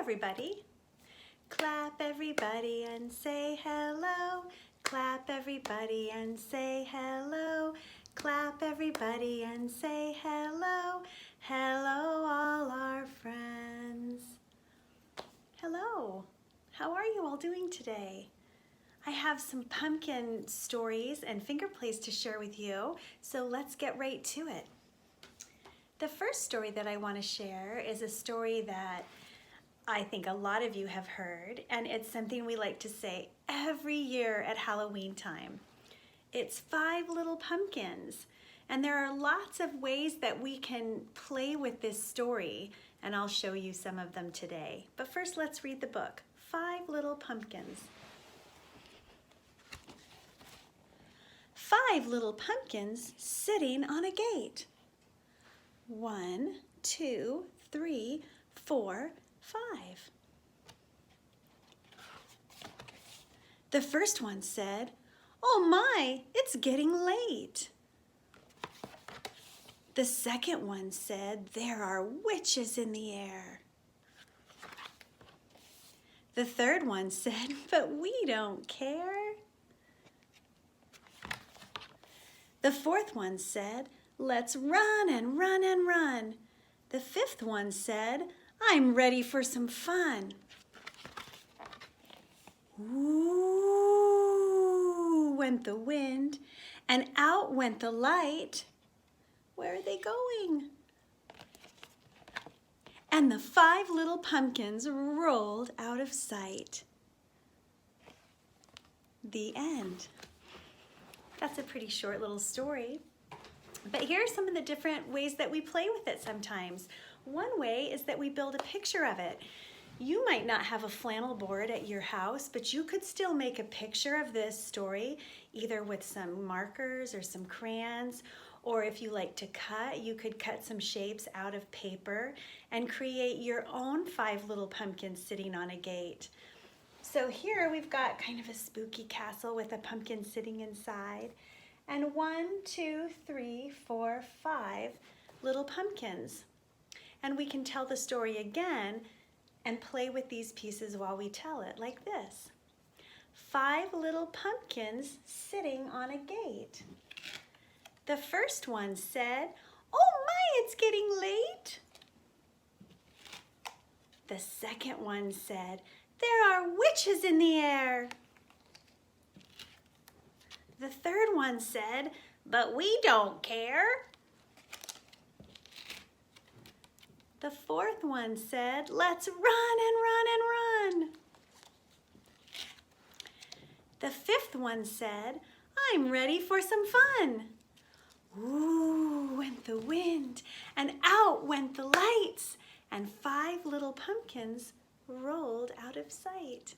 everybody. Clap everybody and say hello. Clap everybody and say hello. Clap everybody and say hello. Hello all our friends. Hello. How are you all doing today? I have some pumpkin stories and finger plays to share with you, so let's get right to it. The first story that I want to share is a story that I think a lot of you have heard, and it's something we like to say every year at Halloween time. It's 5 Little Pumpkins, and there are lots of ways that we can play with this story, and I'll show you some of them today. But first, let's read the book, 5 Little Pumpkins. 5 little pumpkins sitting on a gate. 1, 2, 3, 4, 5. The first one said, "Oh my, it's getting late." The second one said, "There are witches in the air." The third one said, "But we don't care." The fourth one said, "Let's run and run and run." The fifth one said, "I'm ready for some fun." Ooh, went the wind, and out went the light. Where are they going? And the 5 little pumpkins rolled out of sight. The end. That's a pretty short little story. But here are some of the different ways that we play with it sometimes. One way is that we build a picture of it. You might not have a flannel board at your house, but you could still make a picture of this story, either with some markers or some crayons, or if you like to cut, you could cut some shapes out of paper and create your own 5 little pumpkins sitting on a gate. So here we've got kind of a spooky castle with a pumpkin sitting inside. And 1, 2, 3, 4, 5 little pumpkins. And we can tell the story again and play with these pieces while we tell it, like this. 5 little pumpkins sitting on a gate. The first one said, "Oh my, it's getting late." The second one said, "There are witches in the air." The third one said, "But we don't care." The fourth one said, "Let's run and run and run." The fifth one said, "I'm ready for some fun." Ooh, went the wind, and out went the lights, and 5 little pumpkins rolled out of sight.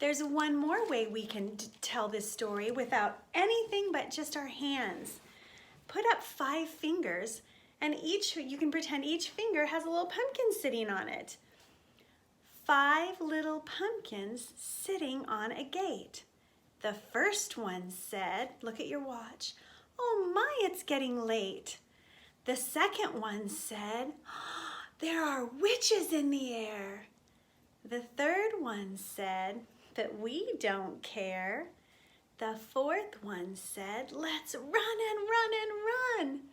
There's one more way we can tell this story without anything but just our hands. Put up 5 fingers, and you can pretend each finger has a little pumpkin sitting on it. 5 little pumpkins sitting on a gate. The first one said, look at your watch, "Oh my, it's getting late." The second one said, "There are witches in the air." The third one said, "But we don't care." The fourth one said, "Let's run and run and run."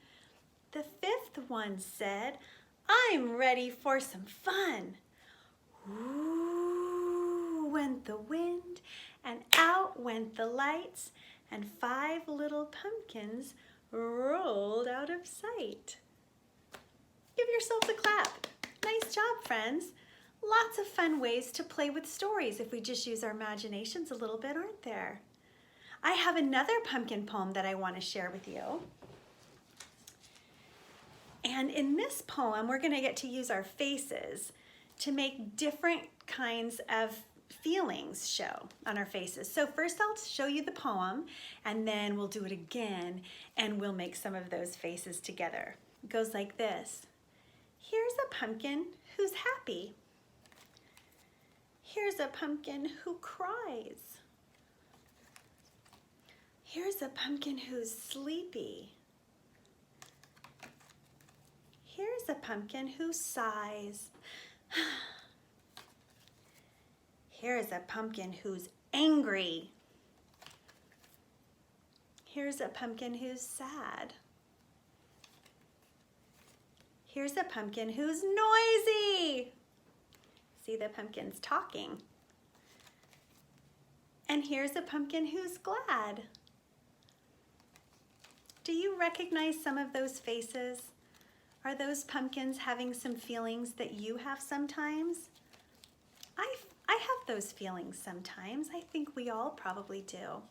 The fifth one said, "I'm ready for some fun." Ooh, went the wind, and out went the lights, and 5 little pumpkins rolled out of sight. Give yourselves a clap. Nice job, friends. Lots of fun ways to play with stories if we just use our imaginations a little bit, aren't there? I have another pumpkin poem that I want to share with you. And in this poem, we're going to get to use our faces to make different kinds of feelings show on our faces. So first I'll show you the poem, and then we'll do it again, and we'll make some of those faces together. It goes like this. Here's a pumpkin who's happy. Here's a pumpkin who cries. Here's a pumpkin who's sleepy. Here's a pumpkin who sighs. Here's a pumpkin who's angry. Here's a pumpkin who's sad. Here's a pumpkin who's noisy. See, the pumpkin's talking. And here's a pumpkin who's glad. Do you recognize some of those faces? Are those pumpkins having some feelings that you have sometimes? I have those feelings sometimes. I think we all probably do.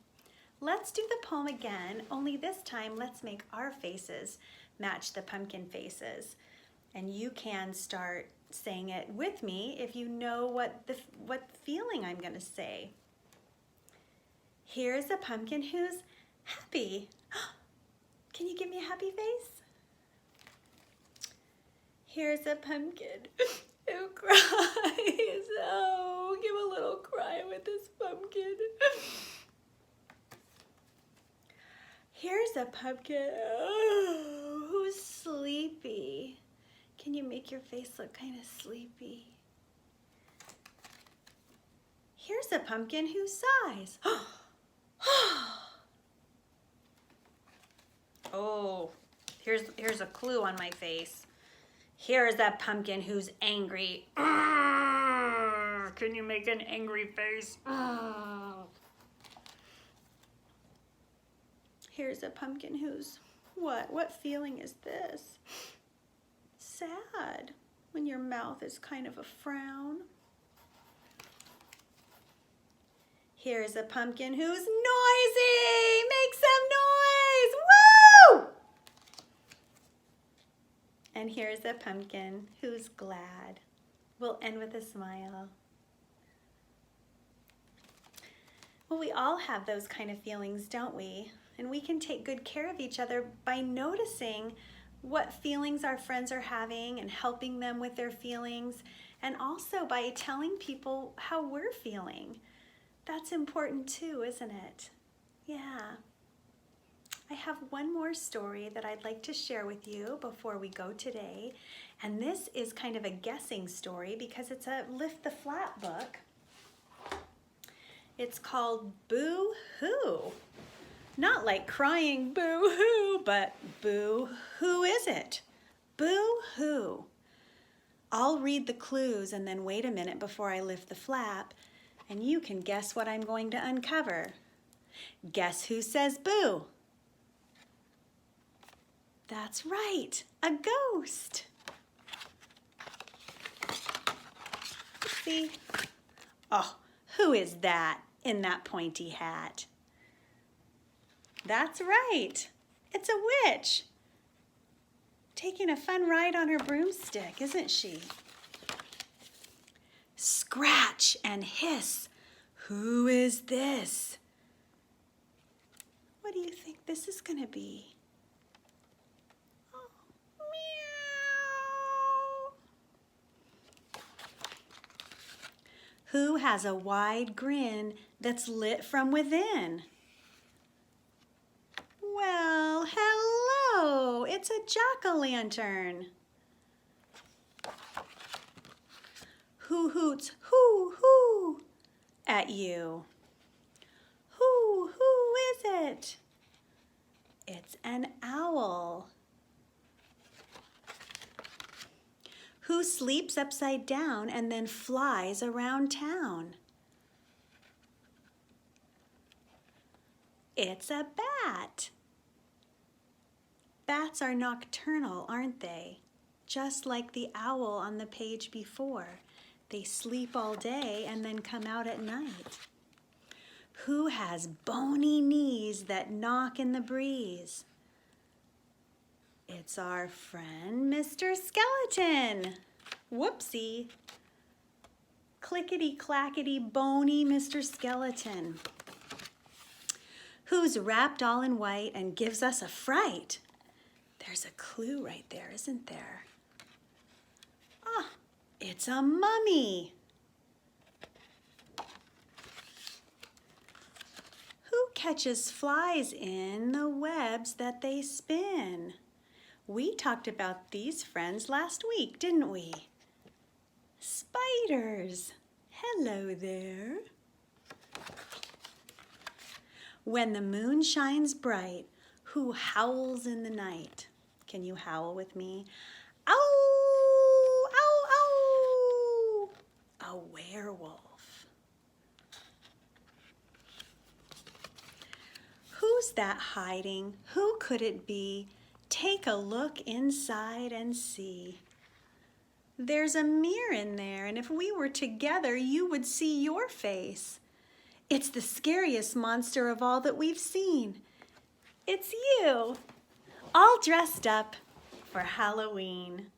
Let's do the poem again, only this time let's make our faces match the pumpkin faces. And you can start saying it with me if you know what feeling I'm going to say. Here's a pumpkin who's happy. Can you give me a happy face? Here's a pumpkin who cries. Oh, give a little cry with this pumpkin. Here's a pumpkin who's sleepy. Can you make your face look kind of sleepy? Here's a pumpkin who sighs. Oh, here's a clue on my face. Here's a pumpkin who's angry. Can you make an angry face? Here's a pumpkin who's, what feeling is this? Sad, when your mouth is kind of a frown. Here's a pumpkin who's noisy. Make some noise. Woo! And here's a pumpkin who's glad. We'll end with a smile. Well, we all have those kind of feelings, don't we? And we can take good care of each other by noticing what feelings our friends are having and helping them with their feelings, and also by telling people how we're feeling. That's important too, isn't it? Yeah. I have one more story that I'd like to share with you before we go today. And this is kind of a guessing story because it's a Lift the Flap book. It's called Boo Hoo. Not like crying boo hoo, but boo, who is it? Boo hoo. I'll read the clues and then wait a minute before I lift the flap, and you can guess what I'm going to uncover. Guess who says boo? That's right, a ghost. See? Oh, who is that in that pointy hat? That's right, it's a witch. Taking a fun ride on her broomstick, isn't she? Scratch and hiss. Who is this? What do you think this is going to be? Oh, meow. Who has a wide grin that's lit from within? Well, hello, it's a jack-o'-lantern. Who hoots hoo hoo at you? Who is it? It's an owl. Who sleeps upside down and then flies around town? It's a bat. Bats are nocturnal, aren't they? Just like the owl on the page before. They sleep all day and then come out at night. Who has bony knees that knock in the breeze? It's our friend, Mr. Skeleton. Whoopsie. Clickety-clackety bony Mr. Skeleton. Who's wrapped all in white and gives us a fright? There's a clue right there, isn't there? Ah, it's a mummy. Who catches flies in the webs that they spin? We talked about these friends last week, didn't we? Spiders. Hello there. When the moon shines bright, who howls in the night? Can you howl with me? Ow! Ow! Ow! A werewolf. Who's that hiding? Who could it be? Take a look inside and see. There's a mirror in there, and if we were together, you would see your face. It's the scariest monster of all that we've seen. It's you, all dressed up for Halloween.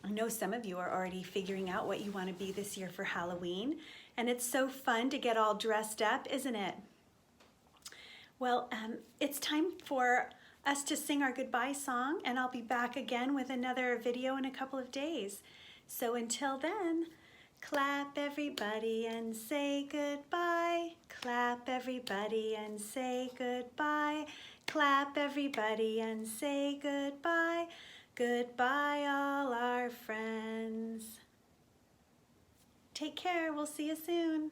I know some of you are already figuring out what you want to be this year for Halloween, and it's so fun to get all dressed up, isn't it? Well, it's time for us to sing our goodbye song, and I'll be back again with another video in a couple of days. So until then, clap everybody and say goodbye. Clap everybody and say goodbye. Clap everybody and say goodbye. Goodbye all our friends. Take care, we'll see you soon.